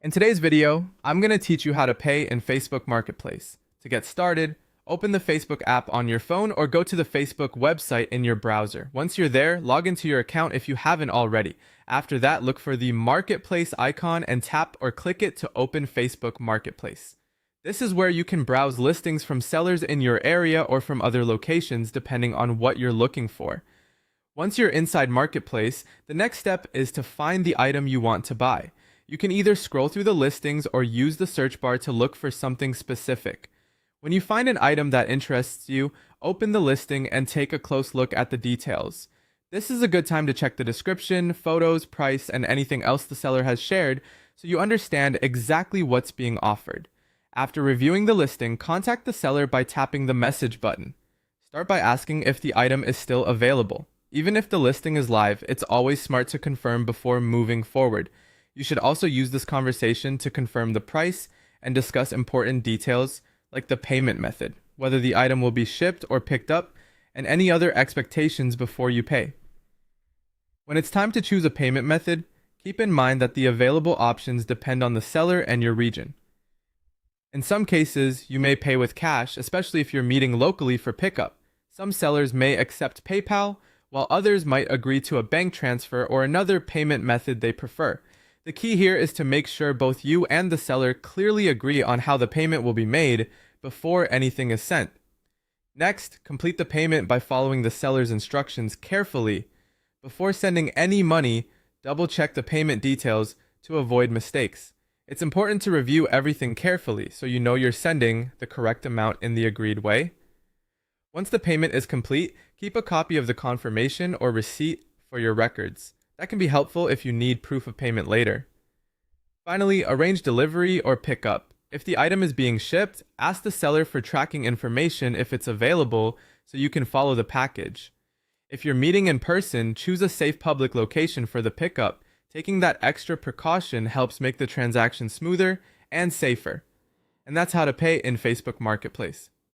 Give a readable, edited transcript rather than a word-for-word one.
In today's video, I'm going to teach you how to pay in Facebook Marketplace. To get started, open the Facebook app on your phone or go to the Facebook website in your browser. Once you're there, log into your account if you haven't already. After that, look for the Marketplace icon and tap or click it to open Facebook Marketplace. This is where you can browse listings from sellers in your area or from other locations depending on what you're looking for. Once you're inside Marketplace, the next step is to find the item you want to buy. You can either scroll through the listings or use the search bar to look for something specific. When you find an item that interests you, open the listing and take a close look at the details. This is a good time to check the description, photos, price, and anything else the seller has shared so you understand exactly what's being offered. After reviewing the listing, contact the seller by tapping the message button. Start by asking if the item is still available. Even if the listing is live, it's always smart to confirm before moving forward. You should also use this conversation to confirm the price and discuss important details like the payment method, whether the item will be shipped or picked up, and any other expectations before you pay. When it's time to choose a payment method, keep in mind that the available options depend on the seller and your region. In some cases, you may pay with cash, especially if you're meeting locally for pickup. Some sellers may accept PayPal, while others might agree to a bank transfer or another payment method they prefer. The key here is to make sure both you and the seller clearly agree on how the payment will be made before anything is sent. Next, complete the payment by following the seller's instructions carefully. Before sending any money, double-check the payment details to avoid mistakes. It's important to review everything carefully so you know you're sending the correct amount in the agreed way. Once the payment is complete, keep a copy of the confirmation or receipt for your records. That can be helpful if you need proof of payment later. Finally, arrange delivery or pickup. If the item is being shipped, ask the seller for tracking information if it's available so you can follow the package. If you're meeting in person, choose a safe public location for the pickup. Taking that extra precaution helps make the transaction smoother and safer. And that's how to pay in Facebook Marketplace.